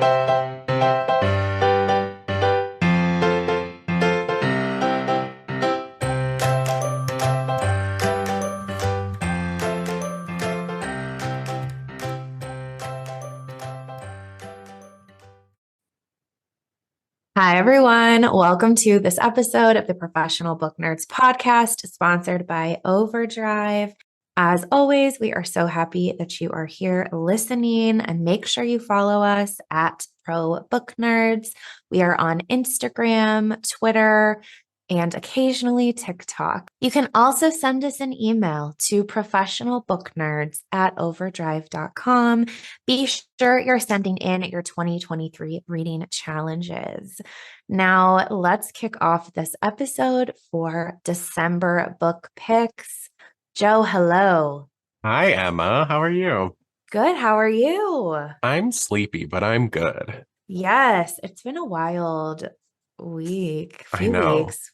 Hi, everyone. Welcome to this episode of the Professional Book Nerds podcast, sponsored by Overdrive. As always, we are so happy that you are here listening, and make sure you follow us at Pro Book Nerds. We are on Instagram, Twitter, and occasionally TikTok. You can also send us an email to professionalbooknerds@overdrive.com. Be sure you're sending in your 2023 reading challenges. Now, let's kick off this episode for December book picks. Joe, hello. Hi, Emma. How are you? Good. How are you? I'm sleepy, but I'm good. Yes, it's been a wild I few know. weeks. It's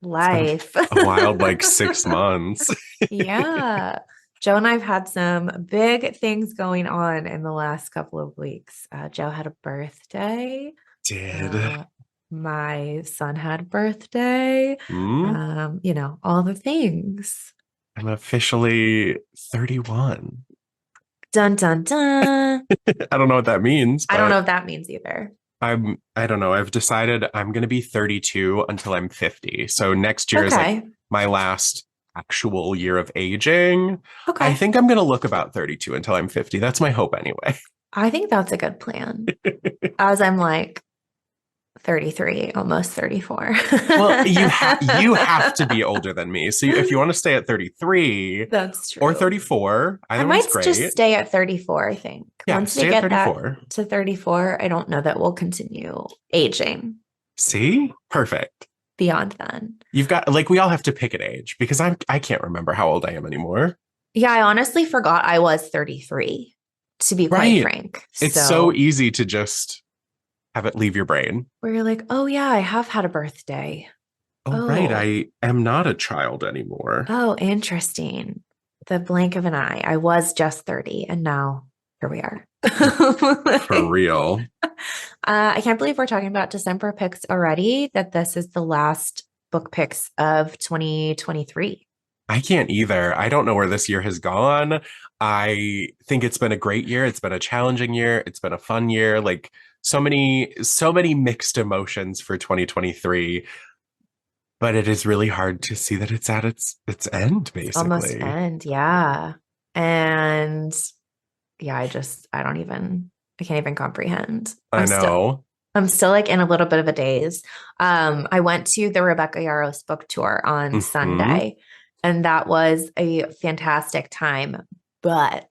been Life. a wild, like 6 months. Yeah. Joe and I've had some big things going on in the last couple of weeks. Joe had a birthday. Did. My son had a birthday. Hmm? All the things. I'm officially 31. Dun, dun, dun. I don't know what that means, I don't know but if that means either. I don't know. I've decided I'm going to be 32 until I'm 50. So next year is like Okay. my last actual year of aging. I Okay. think I'm going to look about 32 until I'm 50. That's my hope anyway. I think that's a good plan. As I'm like 33, almost 34. Well, you have to be older than me. So if you want to stay at 33 That's or true. 34, I either might one's just great. stay at 34, I think. Yeah, Once we stay at get that 34. to 34, I don't know that we'll continue aging See? Perfect. beyond then. You've got like we all have to pick an age because I can't remember how old I am anymore. Yeah, I honestly forgot I was 33, to be quite Right. frank. It's so So easy to just have it leave your brain. where you're like, oh yeah, I have had a birthday. Oh, right. Oh, I am not a child anymore. oh, interesting. The blink of an eye. I was just 30, and now here we are. For real. I can't believe we're talking about December picks already, that this is the last book picks of 2023. I can't either. I don't know where this year has gone. I think it's been a great year. It's been a challenging year. It's been a fun year. Like so many mixed emotions for 2023, but it is really hard to see that it's at its end, It's almost basically. end. Yeah. And yeah, I can't even comprehend. I know. I'm still like in a little bit of a daze. I went to the Rebecca Yarros book tour on Hmm. Sunday, and that was a fantastic time. But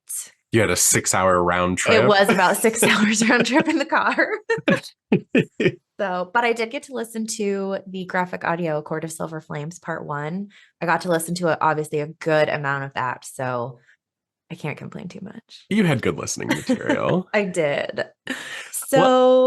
You had a 6 hour round it trip. was about 6 hours round trip in the car. So, but I did get to listen to the graphic audio Court of Silver Flames Part 1. I got to listen to obviously a good amount of that. So I can't complain too much. You had good listening material. I did. Well,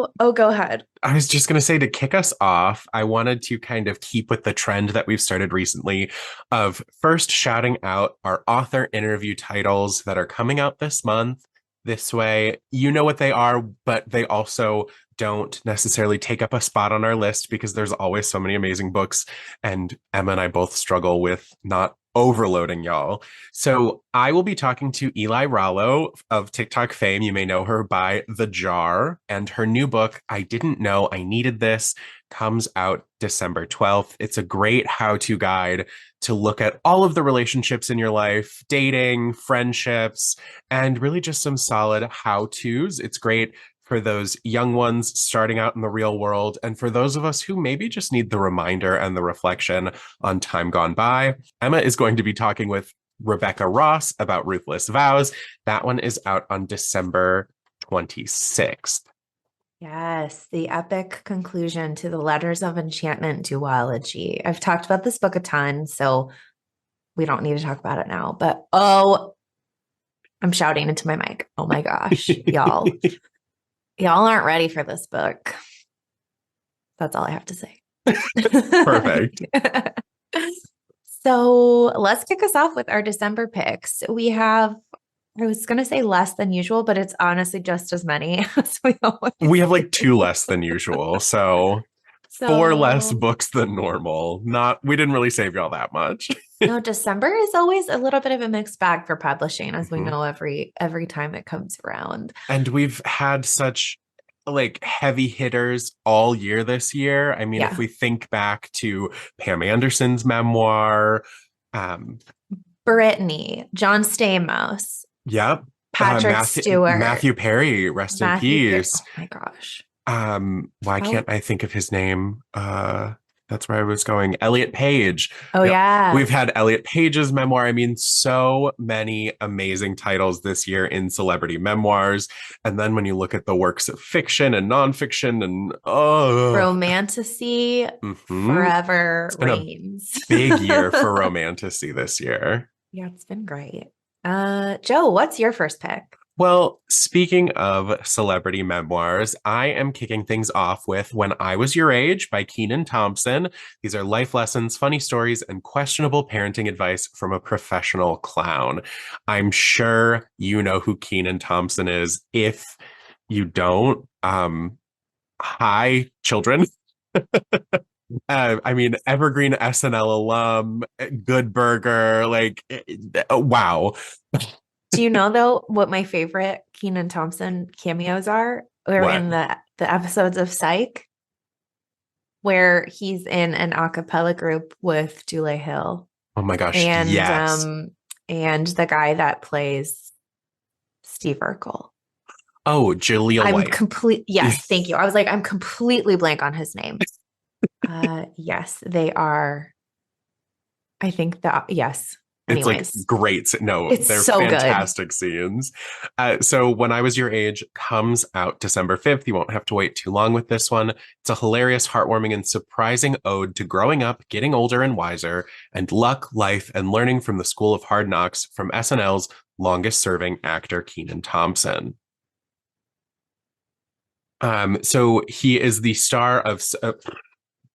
So, oh, go ahead. I was just going to say to kick us off, I wanted to kind of keep with the trend that we've started recently of first shouting out our author interview titles that are coming out this month. This way, you know what they are, but they also don't necessarily take up a spot on our list because there's always so many amazing books. And Emma and I both struggle with not overloading y'all. So I will be talking to Eli Rallo of TikTok fame. You may know her by The Jar, and her new book, I Didn't Know I Needed This, comes out December 12th. It's a great how-to guide to look at all of the relationships in your life, dating, friendships, and really just some solid how-tos. It's great for those young ones starting out in the real world, and for those of us who maybe just need the reminder and the reflection on time gone by. Emma is going to be talking with Rebecca Ross about Ruthless Vows. That one is out on December 26th. Yes, the epic conclusion to the Letters of Enchantment duology. I've talked about this book a ton, so we don't need to talk about it now. But oh, I'm shouting into my mic. Oh my gosh, y'all. Y'all aren't ready for this book. That's all I have to say. Perfect. So let's kick us off with our December picks. We have I was going to say less than usual, but it's honestly just as many as we always We have like do. 2 less than usual. So 4 less So, books than normal. We didn't really save y'all that much. no, December is always a little bit of a mixed bag for publishing, as we Mhm. know every time it comes around. And we've had such like heavy hitters all year this year. I mean, if Yeah. we think back to Pam Anderson's memoir, um, Brittany, John Stamos, yep, Patrick Stewart, Matthew Perry, rest in Matthew Perry. peace. Oh my gosh. Why How? can't I think of his name? That's where I was going. Elliot Page. Oh Yep. yeah. We've had Elliot Page's memoir. I mean, so many amazing titles this year in celebrity memoirs. And then when you look at the works of fiction and nonfiction and Romantasy mhm. forever It's been a reigns. big year for romantasy this year. Yeah, it's been great. Joe, what's your first pick? Well, speaking of celebrity memoirs, I am kicking things off with When I Was Your Age by Kenan Thompson. These are life lessons, funny stories, and questionable parenting advice from a professional clown. I'm sure you know who Kenan Thompson is. If you don't, hi, children. I mean, Evergreen SNL alum, Good Burger, like, wow. Do you know though what my favorite Kenan Thompson cameos are? Or What? in the episodes of Psych, where he's in an a cappella group with Dule Hill Oh my gosh, and yes. the guy that plays Steve Urkel. Oh, Julia I'm White. complete. Yes, thank you. I was like, I'm completely blank on his name. Yes, they are. I think that, yes. It's like Anyways, great. No, it's they're so good. fantastic scenes. So, When I Was Your Age comes out December 5th. You won't have to wait too long with this one. It's a hilarious, heartwarming, and surprising ode to growing up, getting older and wiser, and luck, life, and learning from the School of Hard Knocks from SNL's longest serving actor, Kenan Thompson. So he is the star of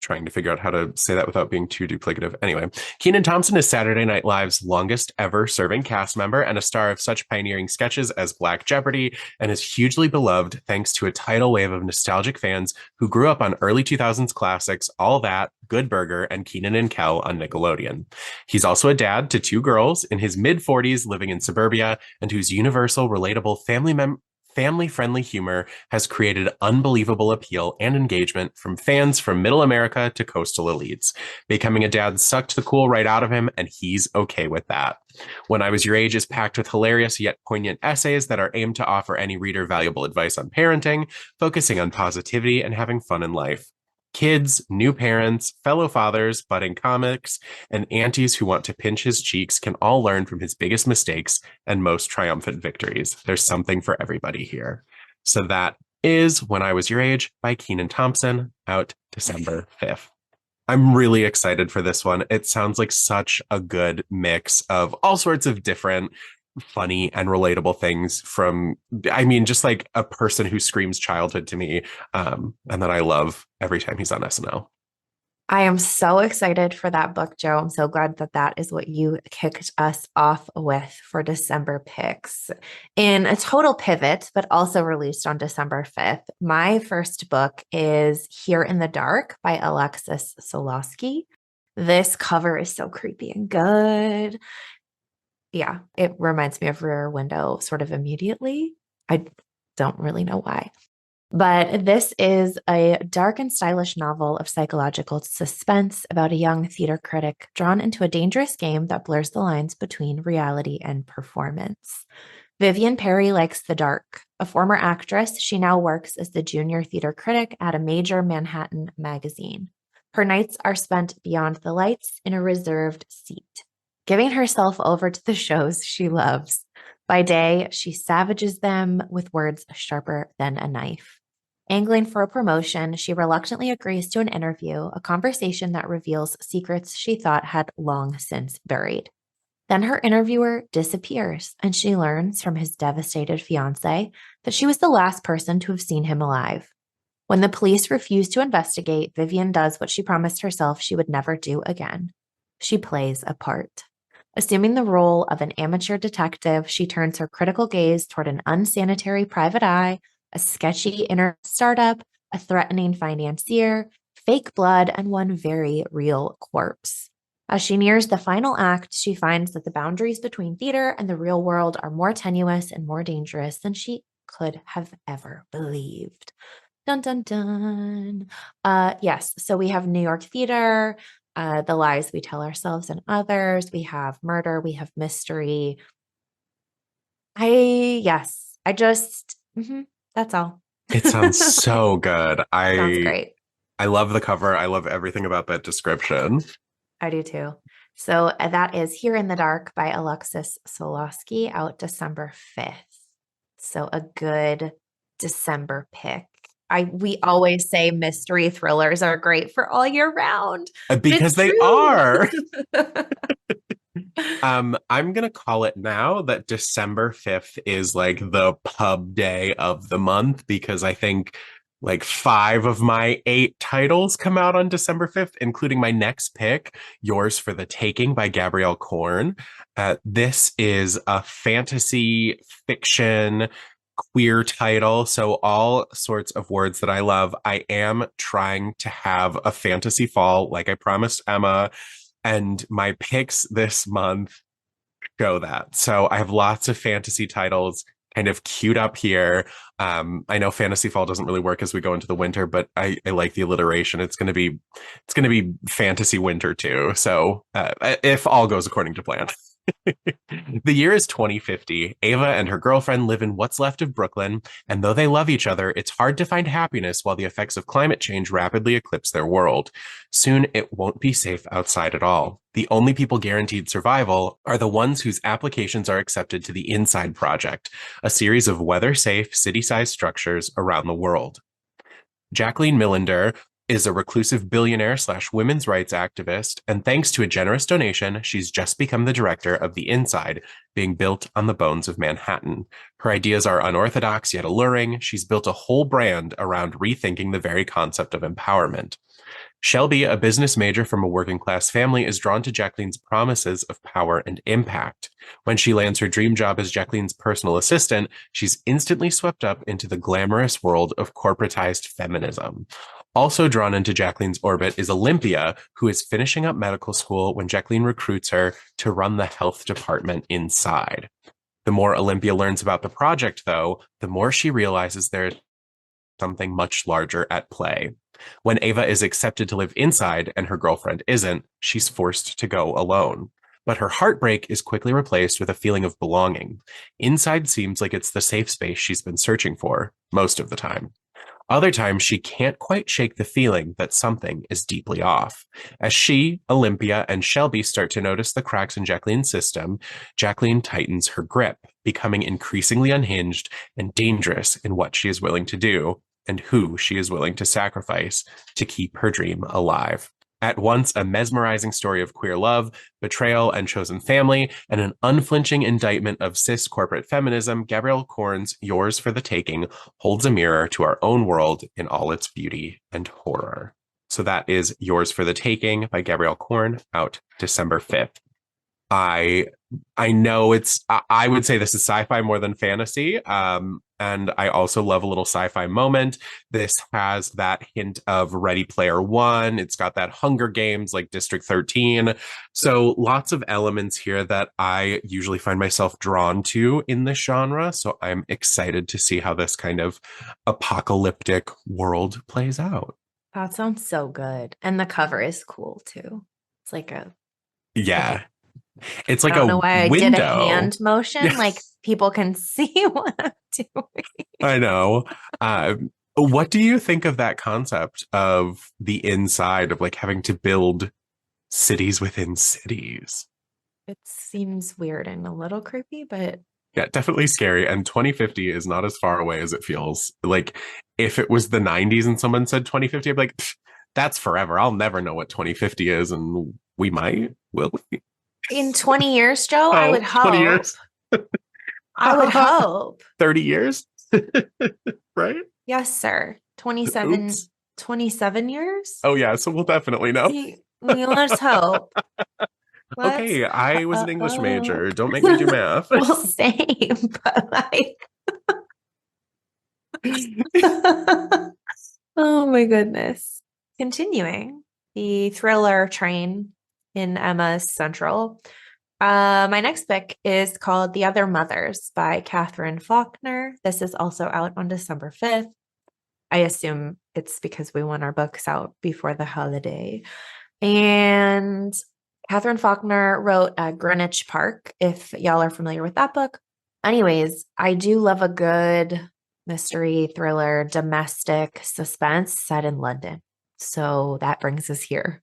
trying to figure out how to say that without being too duplicative. Anyway, Kenan Thompson is Saturday Night Live's longest ever serving cast member and a star of such pioneering sketches as Black Jeopardy, and is hugely beloved thanks to a tidal wave of nostalgic fans who grew up on early 2000s classics All That, Good Burger, and Kenan and Kel on Nickelodeon. He's also a dad to 2 girls in his mid 40s living in suburbia, and whose universal, relatable family-friendly humor has created unbelievable appeal and engagement from fans from middle America to coastal elites. Becoming a dad sucked the cool right out of him, and he's okay with that. When I Was Your Age is packed with hilarious yet poignant essays that are aimed to offer any reader valuable advice on parenting, focusing on positivity and having fun in life. Kids, new parents, fellow fathers, budding comics, and aunties who want to pinch his cheeks can all learn from his biggest mistakes and most triumphant victories. There's something for everybody here. So that is When I Was Your Age by Kenan Thompson, out December 5th. I'm really excited for this one. It sounds like such a good mix of all sorts of different funny and relatable things from, I mean, just like a person who screams childhood to me. And that I love every time he's on SNL. I am so excited for that book, Joe. I'm so glad that that is what you kicked us off with for December picks. In a total pivot, but also released on December 5th, my first book is Here in the Dark by Alexis Soloski. This cover is so creepy and good. Yeah, it reminds me of Rear Window sort of immediately. I don't really know why. But this is a dark and stylish novel of psychological suspense about a young theater critic drawn into a dangerous game that blurs the lines between reality and performance. Vivian Perry likes the dark. A former actress, she now works as the junior theater critic at a major Manhattan magazine. Her nights are spent beyond the lights in a reserved seat, giving herself over to the shows she loves. By day, she savages them with words sharper than a knife. Angling for a promotion, she reluctantly agrees to an interview, a conversation that reveals secrets she thought had long since buried. Then her interviewer disappears, and she learns from his devastated fiance that she was the last person to have seen him alive. When the police refuse to investigate, Vivian does what she promised herself she would never do again. She plays a part. Assuming the role of an amateur detective, she turns her critical gaze toward an unsanitary private eye, a sketchy internet startup, a threatening financier, fake blood, and one very real corpse. As she nears the final act, she finds that the boundaries between theater and the real world are more tenuous and more dangerous than she could have ever believed. Dun dun dun. Yes, so we have New York theater, the lies we tell ourselves and others. We have murder, we have mystery. That's all. It sounds so good. Sounds great. I love the cover. I love everything about that description. I do too. So that is Here in the Dark by Alexis Soloski, out December 5th. So a good December pick. We always say mystery thrillers are great for all year round. Because they are. I'm gonna call it now that December 5th is like the pub day of the month, because I think like 5 of my 8 titles come out on December 5th, including my next pick, Yours for the Taking by Gabrielle Korn. This is a fantasy fiction queer title, so all sorts of words that I love. I am trying to have a fantasy fall, like I promised Emma, and my picks this month show that. So I have lots of fantasy titles kind of queued up here. I know fantasy fall doesn't really work as we go into the winter, but I like the alliteration. It's gonna be fantasy winter too. So if all goes according to plan. The year is 2050. Ava and her girlfriend live in what's left of Brooklyn, and though they love each other, it's hard to find happiness while the effects of climate change rapidly eclipse their world. Soon, it won't be safe outside at all. The only people guaranteed survival are the ones whose applications are accepted to the Inside Project, a series of weather-safe, city-sized structures around the world. Jacqueline Millender is a reclusive billionaire / women's rights activist, and thanks to a generous donation, she's just become the director of The Inside, being built on the bones of Manhattan. Her ideas are unorthodox yet alluring. She's built a whole brand around rethinking the very concept of empowerment. Shelby, a business major from a working class family, is drawn to Jacqueline's promises of power and impact. When she lands her dream job as Jacqueline's personal assistant, she's instantly swept up into the glamorous world of corporatized feminism. Also drawn into Jacqueline's orbit is Olympia, who is finishing up medical school when Jacqueline recruits her to run the health department inside. The more Olympia learns about the project, though, the more she realizes there's something much larger at play. When Ava is accepted to live inside and her girlfriend isn't, she's forced to go alone. But her heartbreak is quickly replaced with a feeling of belonging. Inside seems like it's the safe space she's been searching for, most of the time. Other times, she can't quite shake the feeling that something is deeply off. As she, Olympia, and Shelby start to notice the cracks in Jacqueline's system, Jacqueline tightens her grip, becoming increasingly unhinged and dangerous in what she is willing to do and who she is willing to sacrifice to keep her dream alive. At once a mesmerizing story of queer love, betrayal, and chosen family, and an unflinching indictment of cis corporate feminism, Gabrielle Korn's Yours for the Taking holds a mirror to our own world in all its beauty and horror. So that is Yours for the Taking by Gabrielle Korn, out December 5th. I know I would say this is sci-fi more than fantasy. And I also love a little sci-fi moment. This has that hint of Ready Player One. It's got that Hunger Games, like District 13. So lots of elements here that I usually find myself drawn to in this genre. So I'm excited to see how this kind of apocalyptic world plays out. That sounds so good. And the cover is cool too. It's like Yeah. It's like I don't know why I did a hand motion. Yeah. Like people can see what I'm doing. I know. What do you think of that concept of the inside of like having to build cities within cities? It seems weird and a little creepy, but Yeah, definitely scary. And 2050 is not as far away as it feels. Like if it was the 90s and someone said 2050, I'd be like, that's forever. I'll never know what 2050 is. And we might, will we? In 20 years, Joe, I would 20 hope. years. I would hope. 30 years? Right? Yes, sir. 27 years? Oh, yeah. So we'll definitely know. Let's hope. Let's Okay, I was an English uh, major. Don't make me do math. well, same, but like, oh my goodness. Continuing the thriller train in Emma's Central. My next pick is called The Other Mothers by Katherine Faulkner. This is also out on December 5th. I assume it's because we want our books out before the holiday. And Katherine Faulkner wrote Greenwich Park, if y'all are familiar with that book. Anyways, I do love a good mystery thriller, domestic suspense set in London. So that brings us here.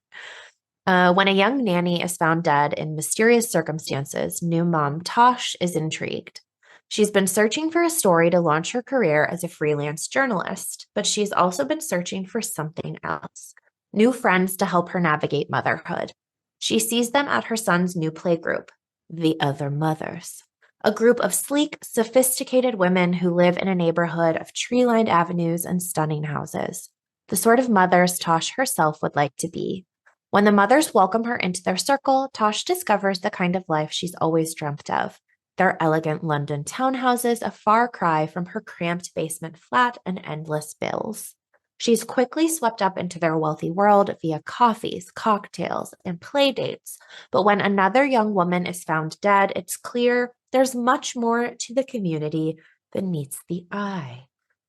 When a young nanny is found dead in mysterious circumstances, new mom Tosh is intrigued. She's been searching for a story to launch her career as a freelance journalist, but she's also been searching for something else, new friends to help her navigate motherhood. She sees them at her son's new playgroup, The Other Mothers, a group of sleek, sophisticated women who live in a neighborhood of tree-lined avenues and stunning houses, the sort of mothers Tosh herself would like to be. When the mothers welcome her into their circle, Tosh discovers the kind of life she's always dreamt of. Their elegant London townhouses, a far cry from her cramped basement flat and endless bills. She's quickly swept up into their wealthy world via coffees, cocktails, and play dates. But when another young woman is found dead, it's clear there's much more to the community than meets the eye.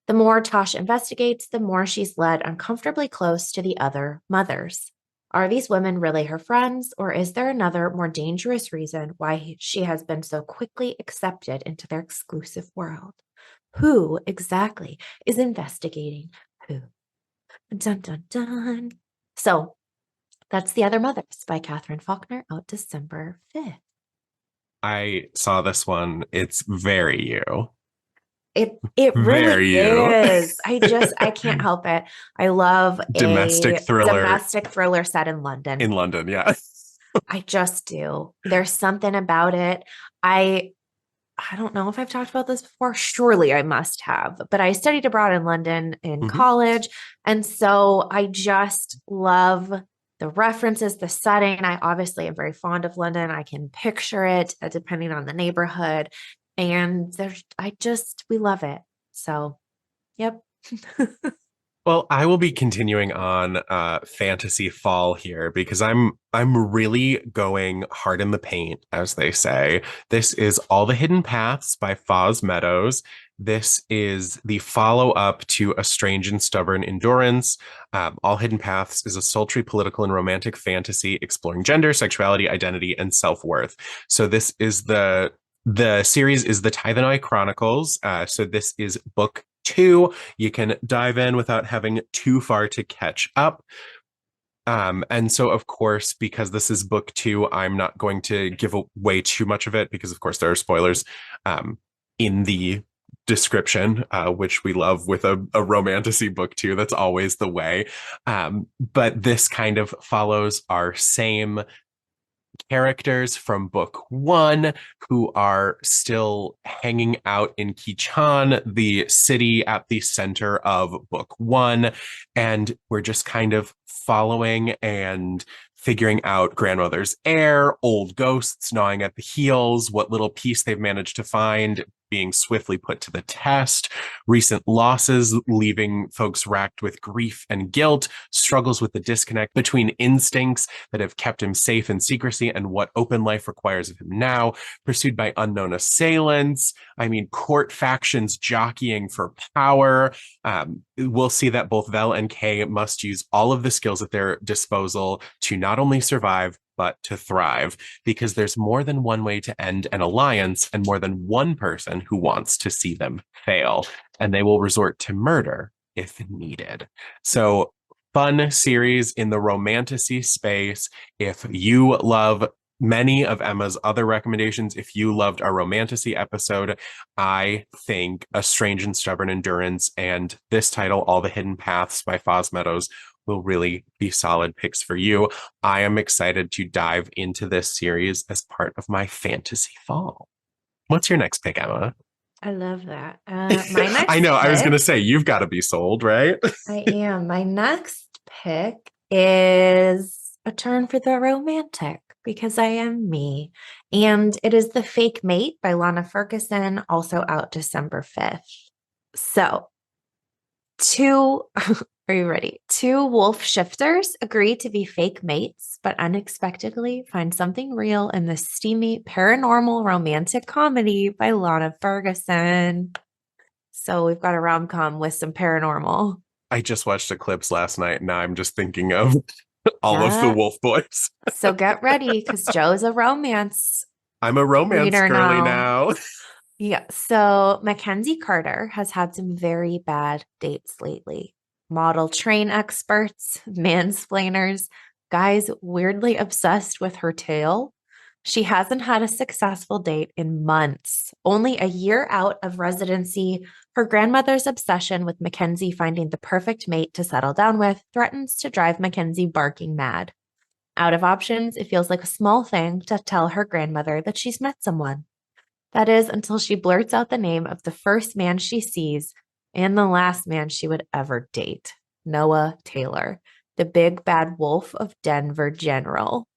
The more Tosh investigates, the more she's led uncomfortably close to the other mothers. Are these women really her friends, or is there another, more dangerous reason why she has been so quickly accepted into their exclusive world? Who exactly is investigating who? Dun, dun, dun. So that's The Other Mothers by Katherine Faulkner, out December 5th. I saw this one. It's very you. It really Very you. is. I can't help it. I love Domestic a thriller domestic thriller set in London. in London. Yeah. I just do. There's something about it. I I don't know if I've talked about this before. Surely I must have, but I studied abroad in London in Mhm. college. And so I just love the references, the setting. I obviously am very fond of London. I can picture it depending on the neighborhood. And we love it. So, yep. Well, I will be continuing on fantasy fall here because I'm really going hard in the paint, as they say. This is All the Hidden Paths by Foz Meadows. This is the follow-up to A Strange and Stubborn Endurance. All Hidden Paths is a sultry political and romantic fantasy exploring gender, sexuality, identity, and self-worth. So this is the series is the Tythenoy Chronicles. So this is book 2. You can dive in without having too far to catch up. And so, of course, because this is book 2, I'm not going to give away too much of it because, of course, there are spoilers in the description, which we love with a romantasy book too. That's always the way. But this kind of follows our same characters from book 1 who are still hanging out in Kichan, the city at the center of book 1. And we're just kind of following and figuring out grandmother's heir, old ghosts gnawing at the heels, what little piece they've managed to find being swiftly put to the test, recent losses leaving folks racked with grief and guilt, struggles with the disconnect between instincts that have kept him safe in secrecy and what open life requires of him now, pursued by unknown assailants. I mean, court factions jockeying for power. We'll see that both Vel and Kay must use all of the skills at their disposal to not only survive, but to thrive, because there's more than one way to end an alliance and more than one person who wants to see them fail, and they will resort to murder if needed. So, fun series in the romantasy space. If you love many of Emma's other recommendations, if you loved our romantasy episode, I think A Strange and Stubborn Endurance and this title, All the Hidden Paths by Foz Meadows, will really be solid picks for you. I am excited to dive into this series as part of my fantasy fall. What's your next pick, Emma? I love that. My next I know, I was going to pick- say, you've got to be sold, right? I am. My next pick is a turn for the romantic because I am me. And it is The Fake Mate by Lana Ferguson, also out December 5th. So, two, are you ready? Two wolf shifters agree to be fake mates, but unexpectedly find something real in the steamy paranormal romantic comedy by Lana Ferguson. So, we've got a rom-com with some paranormal. I just watched Eclipse last night. Now I'm just thinking of all of the Yeah. Wolf Boys. So get ready because Joe's a romance I'm a romance reader girly now. now. Yeah. So Mackenzie Carter has had some very bad dates lately. Model train experts, mansplainers, guys weirdly obsessed with her tail. She hasn't had a successful date in months. Only a year out of residency, her grandmother's obsession with Mackenzie finding the perfect mate to settle down with threatens to drive Mackenzie barking mad. Out of options, it feels like a small thing to tell her grandmother that she's met someone. That is, until she blurts out the name of the first man she sees and the last man she would ever date, Noah Taylor, the big bad wolf of Denver General.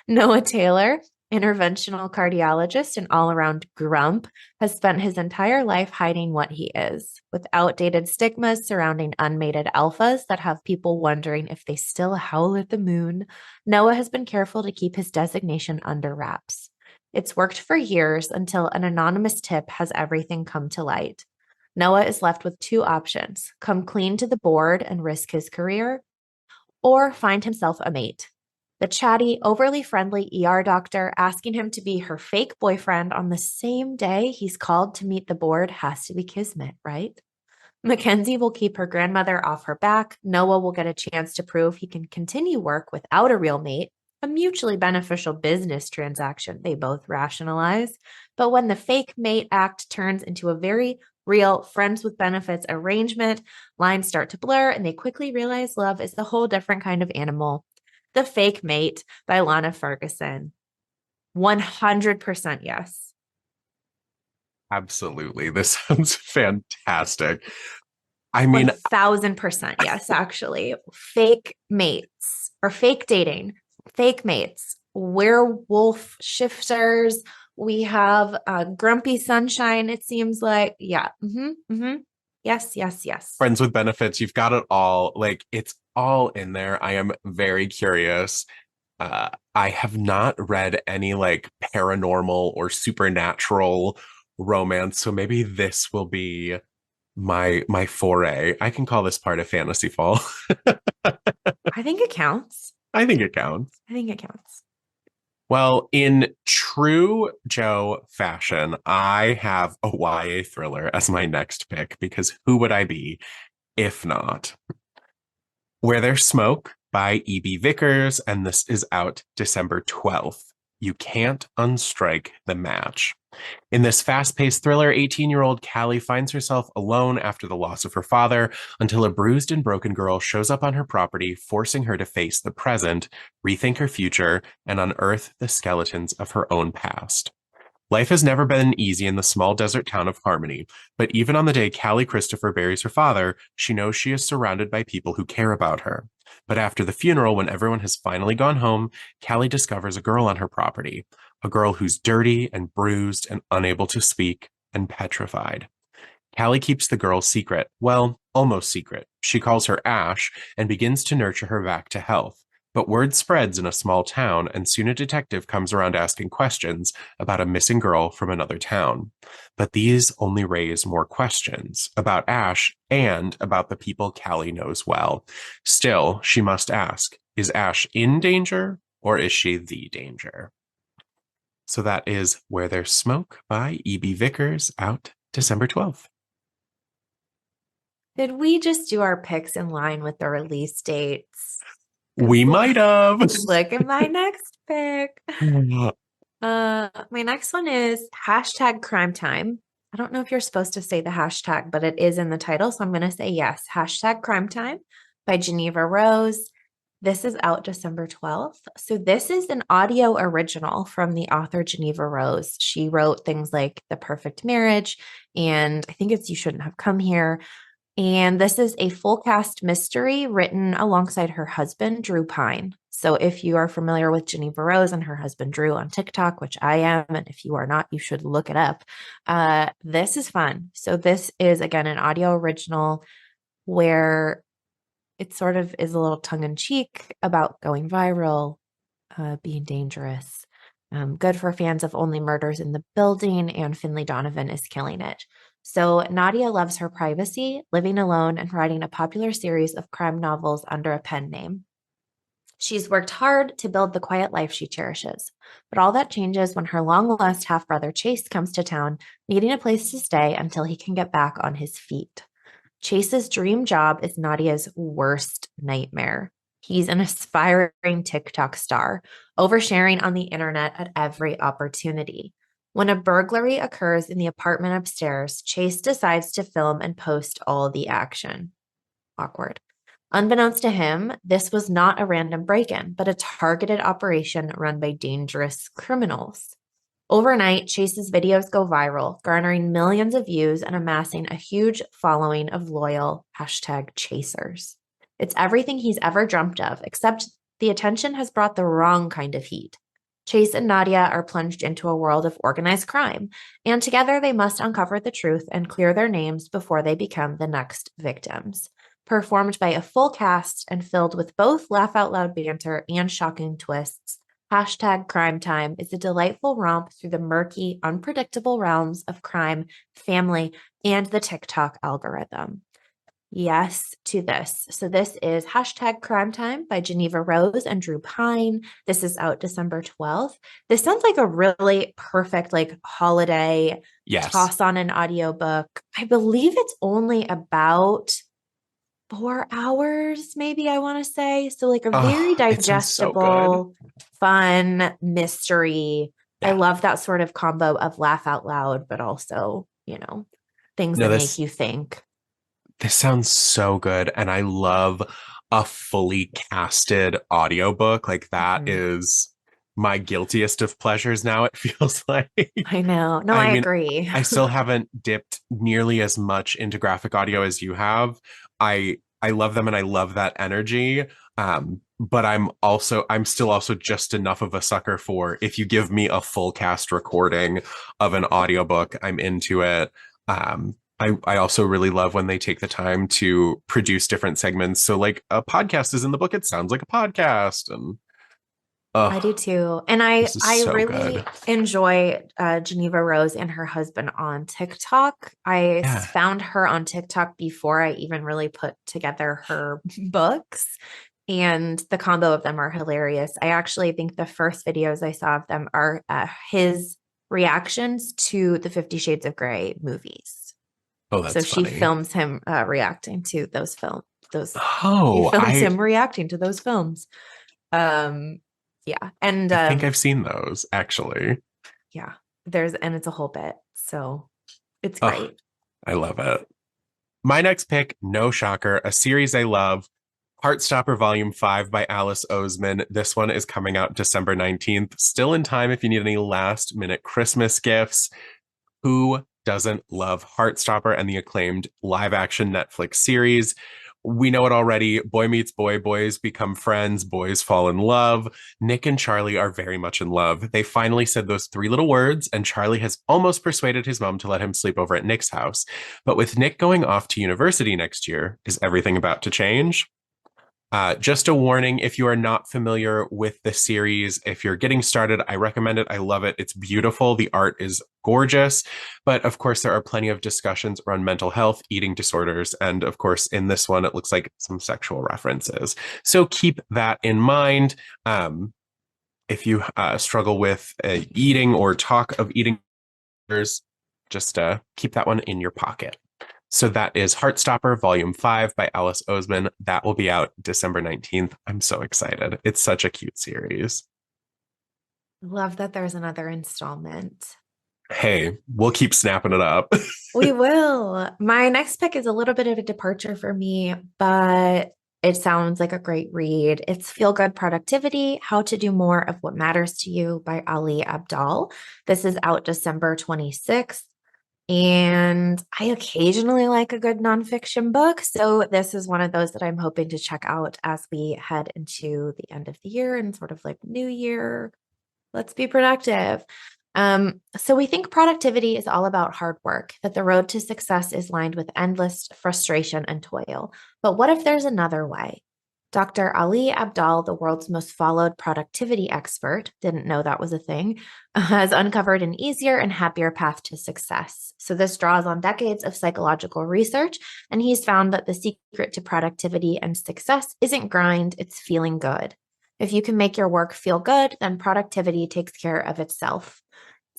Noah Taylor, interventional cardiologist and all around grump, has spent his entire life hiding what he is, with outdated stigmas surrounding unmated alphas that have people wondering if they still howl at the moon. Noah has been careful to keep his designation under wraps. It's worked for years until an anonymous tip has everything come to light. Noah is left with two options: come clean to the board and risk his career, or find himself a mate. The chatty, overly friendly ER doctor asking him to be her fake boyfriend on the same day he's called to meet the board has to be kismet, right? Mackenzie will keep her grandmother off her back. Noah will get a chance to prove he can continue work without a real mate, a mutually beneficial business transaction they both rationalize. But when the fake mate act turns into a very real friends with benefits arrangement, lines start to blur and they quickly realize love is a whole different kind of animal. The Fake Mate by Lana Ferguson. 100% yes. Absolutely. This sounds fantastic. I mean, 1000% yes, actually. Fake mates or fake dating, fake mates, werewolf shifters. We have grumpy sunshine, it seems like. Yeah. Yes, yes, yes. friends with benefits, you've got it all. Like, it's all in there. I am very curious. I have not read any like paranormal or supernatural romance, so maybe this will be my foray. I can call this part of Fantasy Fall. I think it counts. I think it counts. I think it counts. Well, in true Joe fashion, I have a YA thriller as my next pick because who would I be if not? Where There's Smoke by E.B. Vickers, and this is out December 12th. You can't unstrike the match. In this fast paced thriller, 18-year-old Callie finds herself alone after the loss of her father until a bruised and broken girl shows up on her property, forcing her to face the present, rethink her future, and unearth the skeletons of her own past. Life has never been easy in the small desert town of Harmony, but even on the day Callie Christopher buries her father, she knows she is surrounded by people who care about her. But after the funeral, when everyone has finally gone home, Callie discovers a girl on her property, a girl who's dirty and bruised and unable to speak and petrified. Callie keeps the girl secret, well, almost secret. She calls her Ash and begins to nurture her back to health. But word spreads in a small town, and soon a detective comes around asking questions about a missing girl from another town. But these only raise more questions about Ash and about the people Callie knows well. Still, she must ask, is Ash in danger or is she the danger? So that is Where There's Smoke by E.B. Vickers, out December 12th. Did we just do our picks in line with the release dates? We might have. Look at my next pick. My next one is hashtag crime time. I don't know if you're supposed to say the hashtag, but it is in the title. So I'm going to say yes. Hashtag crime time by Jeneva Rose. This is out December 12th. So this is an audio original from the author Jeneva Rose. She wrote things like The Perfect Marriage, and I think it's You Shouldn't Have Come Here. And this is a full cast mystery written alongside her husband, Drew Pyne. So if you are familiar with Jeneva Rose and her husband Drew on TikTok, which I am, and if you are not, you should look it up. This is fun. So this is, again, an audio original where it sort of is a little tongue-in-cheek about going viral, being dangerous. Good for fans of Only Murders in the Building, and Finley Donovan is killing it. So Nadia loves her privacy, living alone, and writing a popular series of crime novels under a pen name. She's worked hard to build the quiet life she cherishes, but all that changes when her long-lost half-brother Chase comes to town, needing a place to stay until he can get back on his feet. Chase's dream job is Nadia's worst nightmare. He's an aspiring TikTok star, oversharing on the internet at every opportunity. When a burglary occurs in the apartment upstairs, Chase decides to film and post all the action. Awkward. Unbeknownst to him, this was not a random break-in, but a targeted operation run by dangerous criminals. Overnight, Chase's videos go viral, garnering millions of views and amassing a huge following of loyal #chasers. It's everything he's ever dreamt of, except the attention has brought the wrong kind of heat. Chase and Nadia are plunged into a world of organized crime, and together they must uncover the truth and clear their names before they become the next victims. Performed by a full cast and filled with both laugh-out-loud banter and shocking twists, #Crime Time is a delightful romp through the murky, unpredictable realms of crime, family, and the TikTok algorithm. Yes to this. So this is #Crime Time by Jeneva Rose and Drew Pyne. This is out December 12th. This sounds like a really perfect like holiday toss on an audiobook. I believe it's only about 4 hours, maybe, I want to say. So like a very digestible, fun mystery. Yeah. I love that sort of combo of laugh out loud, but also, things that make you think. This sounds so good. And I love a fully casted audiobook. Like that is my guiltiest of pleasures now, it feels like. I know. No, I agree. I still haven't dipped nearly as much into graphic audio as you have. I love them and I love that energy. But I'm still also just enough of a sucker for if you give me a full cast recording of an audiobook, I'm into it. I also really love when they take the time to produce different segments. So like a podcast is in the book, it sounds like a podcast. And I do too. And I really enjoy Jeneva Rose and her husband on TikTok. I found her on TikTok before I even really put together her books. And the combo of them are hilarious. I actually think the first videos I saw of them are his reactions to the 50 Shades of Grey movies. Oh, that's funny. She films him reacting to those films. He films him reacting to those films. Yeah. And I think I've seen those actually. Yeah. And it's a whole bit. So it's great. I love it. My next pick, no shocker, a series I love, Heartstopper Volume 5 by Alice Oseman. This one is coming out December 19th. Still in time if you need any last minute Christmas gifts. Who doesn't love Heartstopper and the acclaimed live action Netflix series? We know it already. Boy meets boy, boys become friends, boys fall in love. Nick and Charlie are very much in love. They finally said those 3 little words, and Charlie has almost persuaded his mom to let him sleep over at Nick's house. But with Nick going off to university next year, is everything about to change? Just a warning, if you are not familiar with the series, if you're getting started, I recommend it. I love it. It's beautiful. The art is gorgeous. But of course, there are plenty of discussions around mental health, eating disorders, and of course, in this one, it looks like some sexual references. So keep that in mind. If you struggle with eating or talk of eating disorders, just keep that one in your pocket. So that is Heartstopper Volume 5 by Alice Oseman. That will be out December 19th. I'm so excited. It's such a cute series. Love that there's another installment. Hey, we'll keep snapping it up. We will. My next pick is a little bit of a departure for me, but it sounds like a great read. It's Feel Good Productivity, How to Do More of What Matters to You by Ali Abdaal. This is out December 26th. And I occasionally like a good nonfiction book. So this is one of those that I'm hoping to check out as we head into the end of the year and sort of like new year. Let's be productive. So we think productivity is all about hard work, that the road to success is lined with endless frustration and toil. But what if there's another way? Dr. Ali Abdaal, the world's most followed productivity expert, didn't know that was a thing, has uncovered an easier and happier path to success. So this draws on decades of psychological research, and he's found that the secret to productivity and success isn't grind, it's feeling good. If you can make your work feel good, then productivity takes care of itself.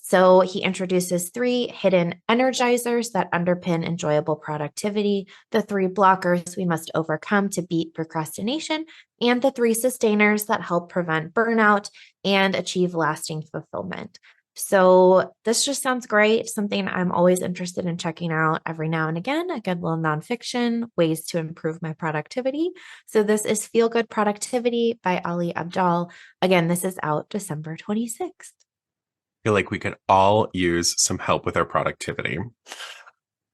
So he introduces 3 hidden energizers that underpin enjoyable productivity, the 3 blockers we must overcome to beat procrastination, and the 3 sustainers that help prevent burnout and achieve lasting fulfillment. So this just sounds great. Something I'm always interested in checking out every now and again, a good little nonfiction, ways to improve my productivity. So this is Feel Good Productivity by Ali Abdaal. Again, this is out December 26th. Feel like we could all use some help with our productivity.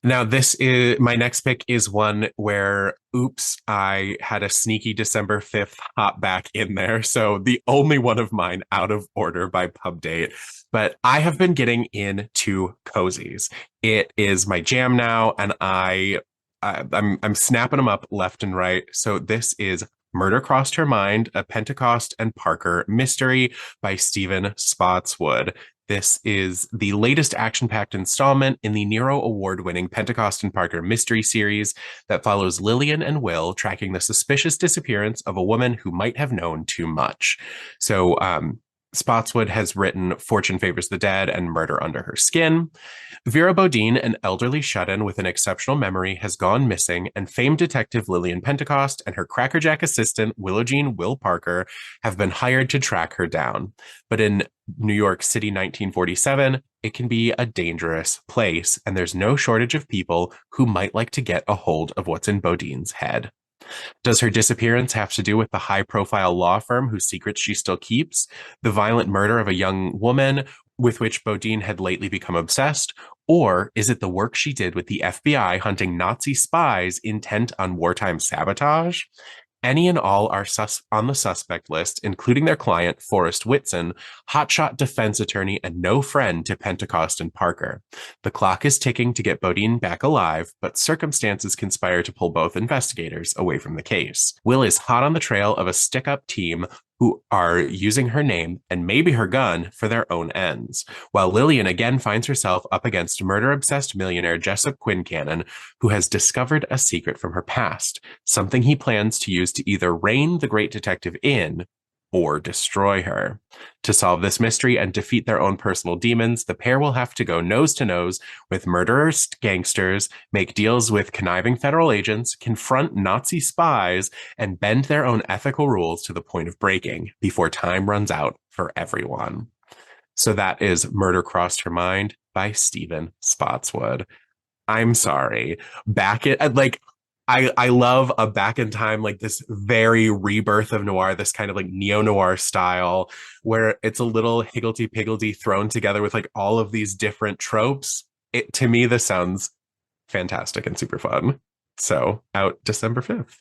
Now, this is my next pick is one where, oops, I had a sneaky December 5th hop back in there. So the only one of mine out of order by pub date. But I have been getting into cozies. It is my jam now, and I'm snapping them up left and right. So this is Murder Crossed Her Mind, a Pentecost and Parker mystery by Stephen Spotswood. This is the latest action-packed installment in the Nero Award-winning Pentecost and Parker mystery series that follows Lillian and Will tracking the suspicious disappearance of a woman who might have known too much. So, Spotswood has written Fortune Favors the Dead and Murder Under Her Skin. Vera Bodine, an elderly shut-in with an exceptional memory, has gone missing, and famed detective Lillian Pentecost and her crackerjack assistant, Willow Jean Will Parker, have been hired to track her down. But in New York City 1947, it can be a dangerous place, and there's no shortage of people who might like to get a hold of what's in Bodine's head. Does her disappearance have to do with the high-profile law firm whose secrets she still keeps, the violent murder of a young woman with which Bodine had lately become obsessed, or is it the work she did with the FBI hunting Nazi spies intent on wartime sabotage? Any and all are on the suspect list, including their client, Forrest Whitson, hotshot defense attorney and no friend to Pentecost and Parker. The clock is ticking to get Bodine back alive, but circumstances conspire to pull both investigators away from the case. Will is hot on the trail of a stick-up team who are using her name and maybe her gun for their own ends, while Lillian again finds herself up against murder-obsessed millionaire Jessup Quinn Kenan, who has discovered a secret from her past, something he plans to use to either rein the great detective in or destroy her. To solve this mystery and defeat their own personal demons, the pair will have to go nose to nose with murderous gangsters, make deals with conniving federal agents, confront Nazi spies, and bend their own ethical rules to the point of breaking before time runs out for everyone. So that is Murder Crossed Her Mind by Stephen Spotswood. I'm sorry. I love a back in time, like this very rebirth of noir, this kind of like neo-noir style where it's a little higgledy-piggledy thrown together with like all of these different tropes. To me, this sounds fantastic and super fun. So out December 5th.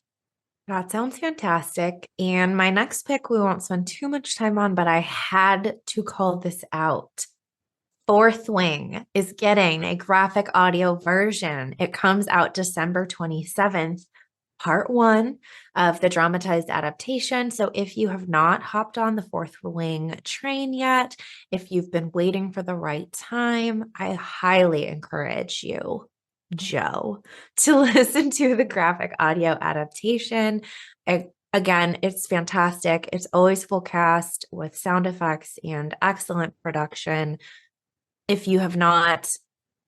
That sounds fantastic. And my next pick, we won't spend too much time on, but I had to call this out. Fourth Wing is getting a graphic audio version. It comes out December 27th, part 1 of the dramatized adaptation. So if you have not hopped on the Fourth Wing train yet, if you've been waiting for the right time, I highly encourage you, Joe, to listen to the graphic audio adaptation. Again, it's fantastic. It's always full cast with sound effects and excellent production. If you have not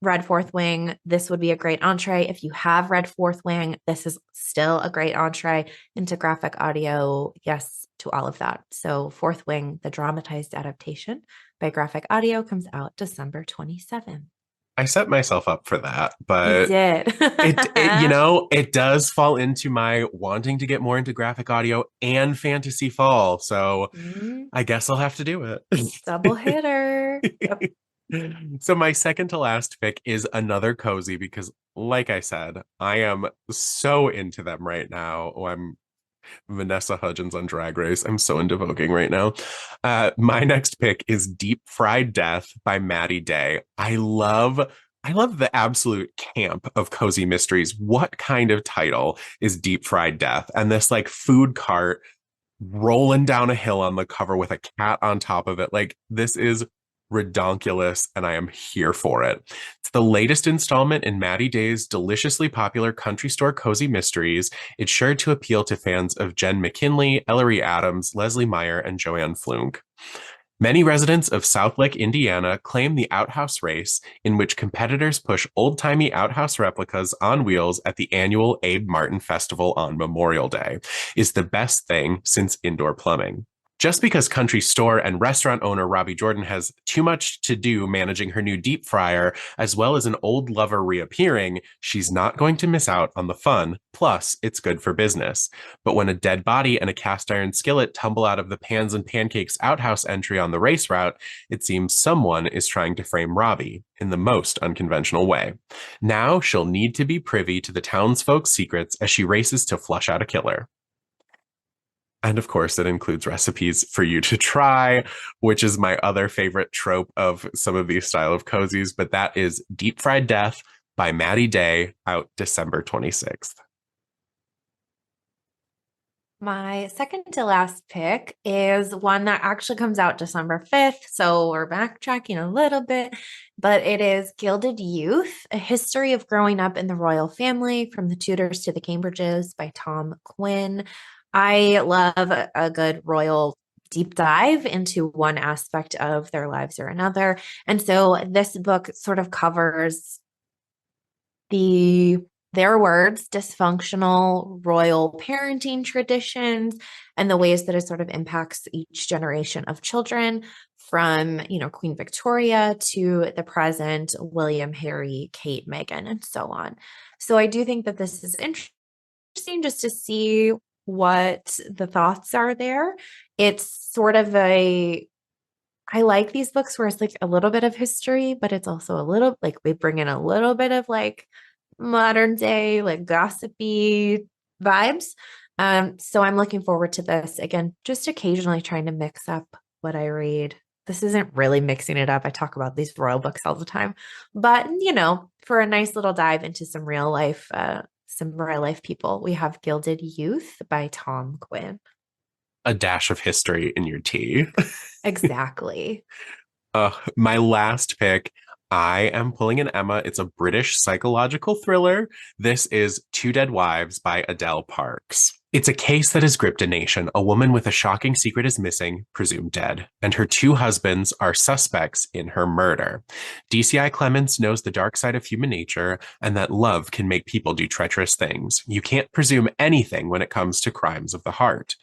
read Fourth Wing, this would be a great entree. If you have read Fourth Wing, this is still a great entree into graphic audio. Yes, to all of that. So Fourth Wing, the dramatized adaptation by Graphic Audio, comes out December 27th. I set myself up for that, You but did. it does fall into my wanting to get more into graphic audio and fantasy fall. So I guess I'll have to do it. Double hitter. Yep. So my second to last pick is another cozy because, like I said, I am so into them right now. Oh, I'm Vanessa Hudgens on Drag Race. I'm so into voguing right now. My next pick is Deep Fried Death by Maddie Day. I love the absolute camp of cozy mysteries. What kind of title is Deep Fried Death? And this like food cart rolling down a hill on the cover with a cat on top of it. Like, this is redonkulous, and I am here for it. It's the latest installment in Maddie Day's deliciously popular country store cozy mysteries. It's sure to appeal to fans of Jen McKinley, Ellery Adams, Leslie Meyer, and Joanne Flunk. Many residents of South Lake, Indiana claim the outhouse race, in which competitors push old-timey outhouse replicas on wheels at the annual Abe Martin Festival on Memorial Day, is the best thing since indoor plumbing. Just because country store and restaurant owner Robbie Jordan has too much to do managing her new deep fryer, as well as an old lover reappearing, she's not going to miss out on the fun. Plus, it's good for business. But when a dead body and a cast iron skillet tumble out of the pans and pancakes outhouse entry on the race route, it seems someone is trying to frame Robbie in the most unconventional way. Now she'll need to be privy to the townsfolk's secrets as she races to flush out a killer. And of course, it includes recipes for you to try, which is my other favorite trope of some of these style of cozies. But that is Deep Fried Death by Maddie Day, out December 26th. My second to last pick is one that actually comes out December 5th. So we're backtracking a little bit, but it is Gilded Youth, A History of Growing Up in the Royal Family from the Tudors to the Cambridges by Tom Quinn. I love a good royal deep dive into one aspect of their lives or another. And so this book sort of covers their words, dysfunctional royal parenting traditions and the ways that it sort of impacts each generation of children from, Queen Victoria to the present, William, Harry, Kate, Meghan, and so on. So I do think that this is interesting just to see what the thoughts are there. It's sort of I like these books where it's like a little bit of history, but it's also a little like we bring in a little bit of like modern day, like gossipy vibes. So I'm looking forward to this. Again, just occasionally trying to mix up what I read. This isn't really mixing it up. I talk about these royal books all the time, but for a nice little dive into some real life people, we have Gilded Youth by Tom Quinn. A dash of history in your tea. Exactly. My last pick, I am pulling an Emma. It's a British psychological thriller. This is Two Dead Wives by Adele Parks. It's a case that has gripped a nation. A woman with a shocking secret is missing, presumed dead, and her two husbands are suspects in her murder. DCI Clements knows the dark side of human nature and that love can make people do treacherous things. You can't presume anything when it comes to crimes of the heart.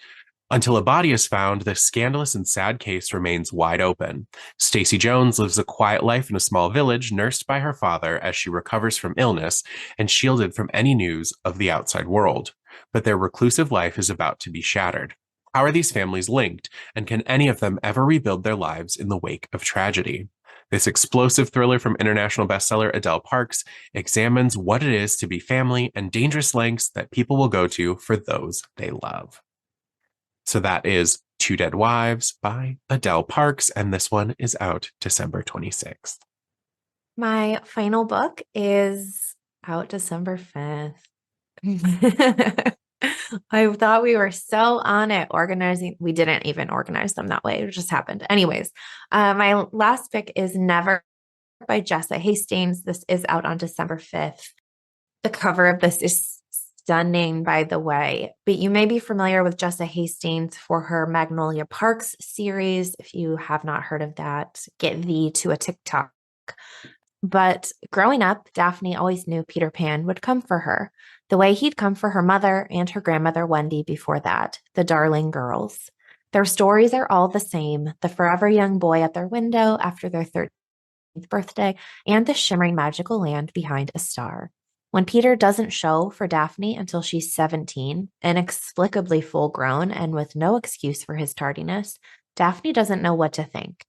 Until a body is found, this scandalous and sad case remains wide open. Stacey Jones lives a quiet life in a small village, nursed by her father as she recovers from illness and shielded from any news of the outside world. But their reclusive life is about to be shattered. How are these families linked, and can any of them ever rebuild their lives in the wake of tragedy? This explosive thriller from international bestseller Adele Parks examines what it is to be family and dangerous lengths that people will go to for those they love. So that is Two Dead Wives by Adele Parks, and this one is out December 26th. My final book is out December 5th. I thought we were so on it organizing. We didn't even organize them that way. It just happened. Anyways, my last pick is Never by Jessa Hastings. This is out on December 5th. The cover of this is stunning, by the way, but you may be familiar with Jessa Hastings for her Magnolia Parks series. If you have not heard of that, get thee to a TikTok. But growing up, Daphne always knew Peter Pan would come for her, the way he'd come for her mother and her grandmother Wendy before that, the darling girls. Their stories are all the same, the forever young boy at their window after their 13th birthday, and the shimmering magical land behind a star. When Peter doesn't show for Daphne until she's 17, inexplicably full grown and with no excuse for his tardiness, Daphne doesn't know what to think.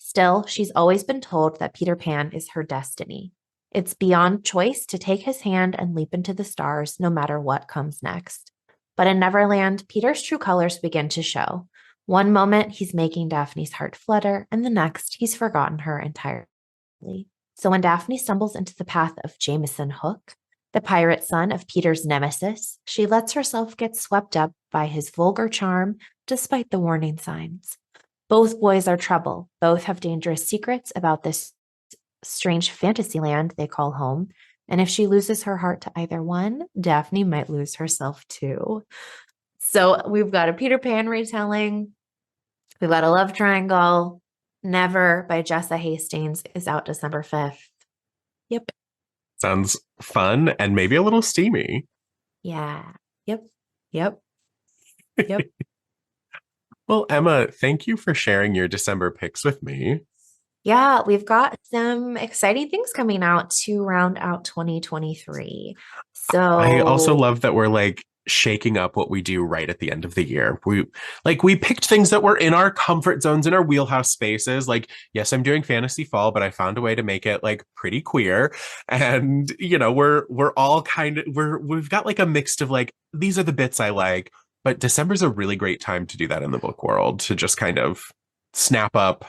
Still, she's always been told that Peter Pan is her destiny. It's beyond choice to take his hand and leap into the stars, no matter what comes next. But in Neverland, Peter's true colors begin to show. One moment, he's making Daphne's heart flutter, and the next, he's forgotten her entirely. So when Daphne stumbles into the path of Jameson Hook, the pirate son of Peter's nemesis, she lets herself get swept up by his vulgar charm, despite the warning signs. Both boys are trouble. Both have dangerous secrets about this strange fantasy land they call home. And if she loses her heart to either one, Daphne might lose herself too. So we've got a Peter Pan retelling. We've got a love triangle. Never by Jessa Hastings is out December 5th. Yep. Sounds fun and maybe a little steamy. Yeah. Yep. Yep. Well, Emma, thank you for sharing your December picks with me. Yeah, we've got some exciting things coming out to round out 2023. So I also love that we're like shaking up what we do right at the end of the year. We picked things that were in our comfort zones, in our wheelhouse spaces. Like, yes, I'm doing fantasy fall, but I found a way to make it like pretty queer. And we're all we've got like a mix of like, these are the bits I like. But December's a really great time to do that in the book world, to just kind of snap up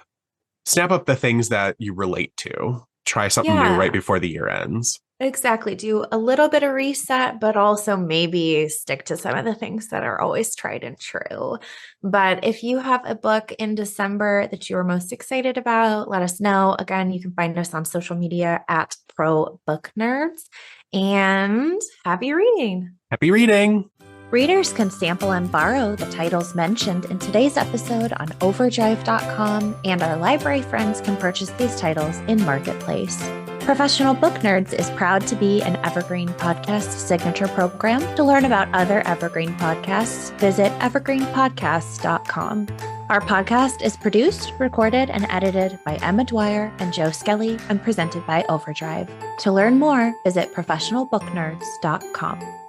the things that you relate to. Try something new right before the year ends. Exactly. Do a little bit of reset, but also maybe stick to some of the things that are always tried and true. But if you have a book in December that you are most excited about, let us know. Again, you can find us on social media at Pro Book Nerds. And happy reading. Happy reading. Readers can sample and borrow the titles mentioned in today's episode on overdrive.com, and our library friends can purchase these titles in Marketplace. Professional Book Nerds is proud to be an Evergreen Podcast signature program. To learn about other Evergreen podcasts, visit evergreenpodcasts.com. Our podcast is produced, recorded, and edited by Emma Dwyer and Joe Skelly and presented by Overdrive. To learn more, visit professionalbooknerds.com.